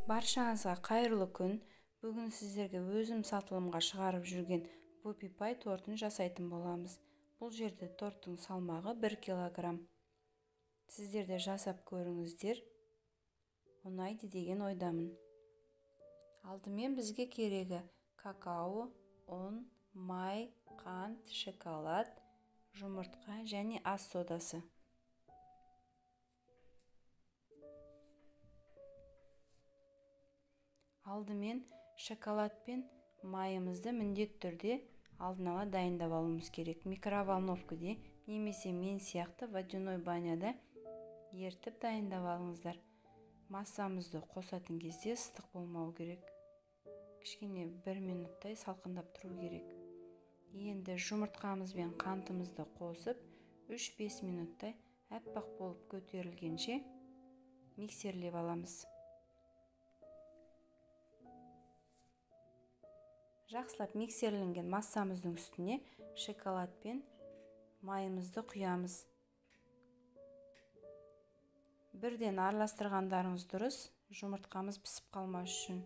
Баршаңызға қайырлы күн. Бүгін сіздерге өзім сатылымға шығарып жүрген Whoopie Pie тортын жасайтын боламыз. Бұл жерде торттың салмағы 1 килограмм. Сіздер де жасап көріңіздер. Ұнайды деген ойдамын. Алдымен бізге керегі какао, ұн, май, қант, шоколад, жұмыртқа және ас содасы. Алдымен шоколад пен майымызды міндетті түрде алдын ала дайындап алуымыз керек. Микроволновкада немесе мен сияқты водяной баняда ертіп дайындап алыңыздар. Массамызды қосатын кезде ыстық болмау керек. Кішкене 1 минуттай салқындап тұру керек. Енді жұмыртқамыз бен қантымызды қосып 3-5 минуттай әппақ болып көтерілгенше миксерлеп аламыз. Жақсылап миксерленген массамыздың үстіне шоколад пен майымызды құямыз. Бірден араластырғандарыңыз дұрыс, жұмыртқамыз пісіп қалмас үшін.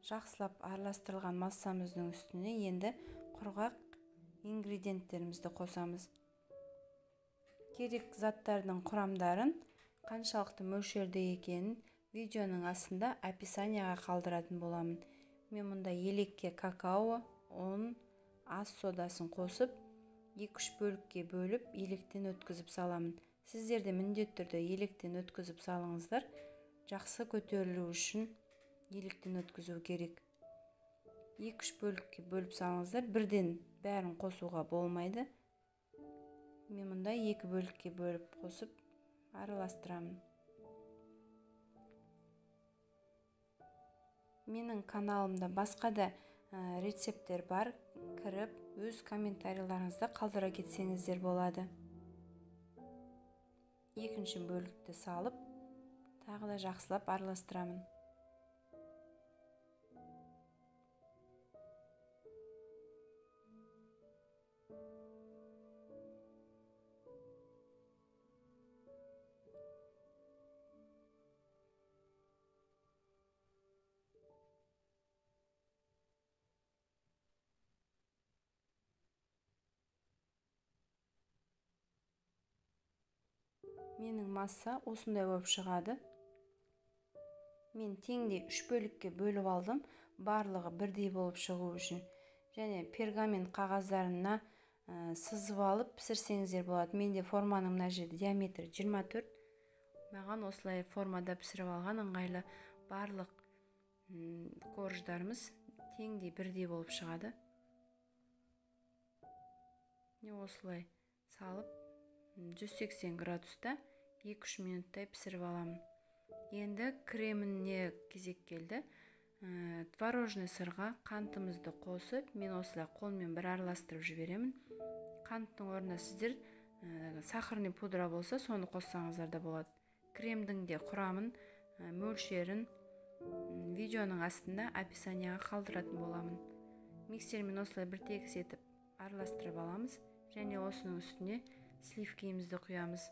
Жақсылап араластырылған массамыздың үстіне енді құрғақ ингредиенттерімізді қосамыз. Керек заттардың құрамдарын, қаншалықты мөлшерде екенін видеоның астында описанияға қалдыратын боламын. Мен мұнда елекке какао, ұн, ас содасын қосып, 2-3 бөлікке бөліп, електен өткізіп саламын. Сіздер де міндетті түрде електен өткізіп салыңыздар. Жақсы көтерілу үшін електен өткізу керек. 2-3 бөлікке бөліп салыңыздар. Бірден бәрін қосуға болмайды. Мен мұнда 2 бөлікке бөліп қосып араластырамын. Менің каналымда басқа да рецепттер бар. Кіріп, өз комментарийларыңызды қалдыра кетсеңіздер болады. Екінші бөлікті салып, тағы да жақсылап араластырамын. Менің масса осындай болып шығады. Мен теңдей 3 бөлікке бөліп алдым, барлығы бірдей болып шығу үшін. Және пергамент қағаздарына сызып алып пісірсеңіздер болады. Менде форманың мына жерде диаметрі 24. Маған осылай формада пісіріп алған ыңғайлы. Барлық корждарымыз теңдей бірдей болып шығады. Осылай салып 180 градуста 2-3 минуттай пісіріп аламын. Енді креміне кезек келді. Творожный сырға қантымызды қосып, мен осылай қолмен бір араластырып жіберемін. Қанттың орнына сіздер сахарный пудра болса, соны қоссаңыздар да болады. Кремдің де құрамын, мөлшерін видеоның астында описанияға қалдыратын боламын. Миксермен осылай бір тегіс етіп араластырып аламыз. Және осының үстіне сливкемізді құямыз.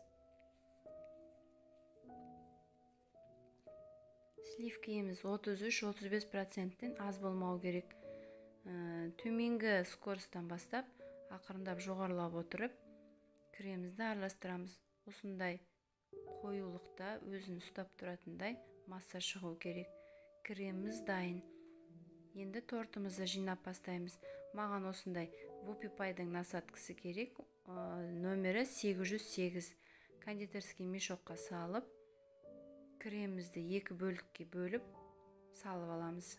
Сливкеміз 33-35%-тен аз болмау керек. Төменгі скоростан бастап, ақырындап жоғарылап отырып, кремімізді араластырамыз. Осындай қоюлықта өзін ұстап тұратындай масса шығу керек. Креміміз дайын. Енді тортымызды жинап бастаймыз. Маған осындай Whoopie Pie'дің насаткасы керек. Нөмірі 808. Кондитерский мешокқа салып, кремімізді 2 бөлікке бөліп салып аламыз.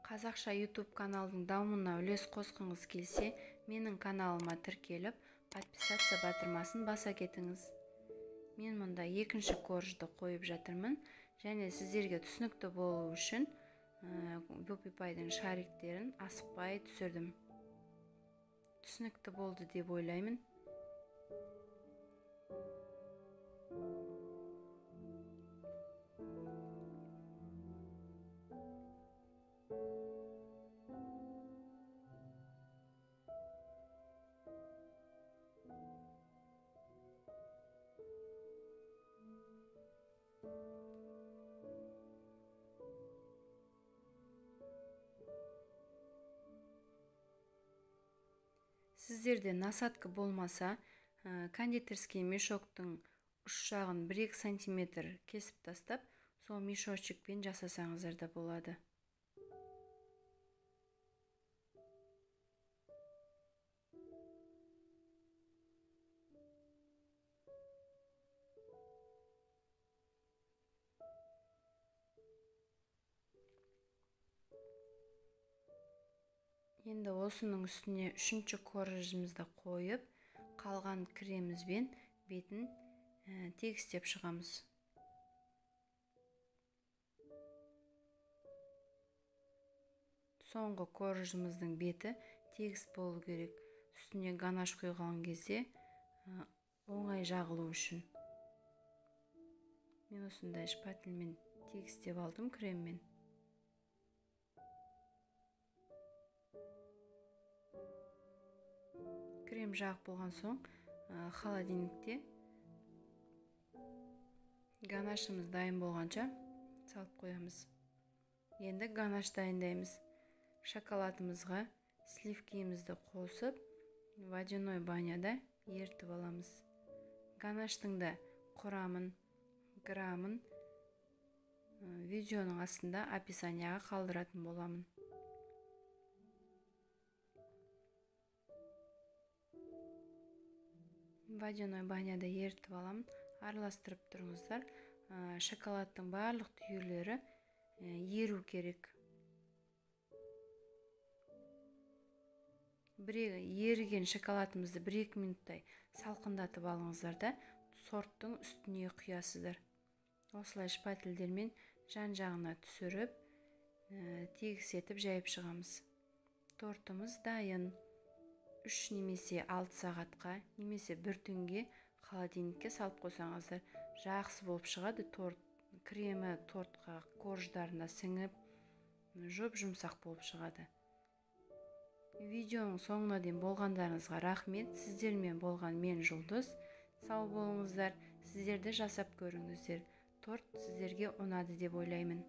Қазақша YouTube каналдың дамуына үлес қосқыңыз келсе, менің каналыма тіркеліп, подписация батырмасын баса кетіңіз. Мен мұнда 2-ші коржды қойып жатырмын. Және сіздерге түсінікті болу үшін Whoopie Pie'дің шариктерін асықпай түсірдім. Түсінікті болды деп ойлаймын. Сіздерде насадка болмаса, кондитерский мешоктың ұш жағын 1-2 сантиметр кесіп тастап, сол мешочекпен жасасаңыздар да болады. Енді осының үстіне 3-ші коржымызды қойып, қалған кремімізбен бетін тегістеп шығамыз. Соңғы коржымыздың беті тегіс болу керек. Үстіне ганаш құйған кезде оңай жағылу үшін. Мен осындай шпательмен тегістеп алдым креммен. Крем жағып болған соң, холодильникте ганашымыз дайын болғанша салып қоямыз. Енді ганаш дайындаймыз. Шоколадымызға сливкімізді қосып, водяной баняда ертіп аламыз. Ганаштың да құрамын, грамын видеоның астында описанияға қалдыратын боламын. Водяной баняда ертіп аламын, араластырып тұрыңыздар. Шоколадтың барлық түйірлері еру керек. Еріген шоколадымызды 1-2 минуттай салқындатып алыңыздар да сорттың үстіне құясыздар. Осылай шпательдермен жан-жағына түсіріп, тегіс етіп жайып шығамыз. Тортымыз дайын. 3 немесе 6 сағатқа, немесе 1 түнге холодильникке салып қойсаңыздар, жақсы болып шығады. Кремі тортқа корждарына сіңіп, жұмсақ болып шығады. Видеоның соңына дейін болғандарыңызға рахмет. Сіздермен болған мен Жұлдыз. Сау болыңыздар. Сіздерді жасап көріңіздер. Торт сіздерге ұнады деп ойлаймын.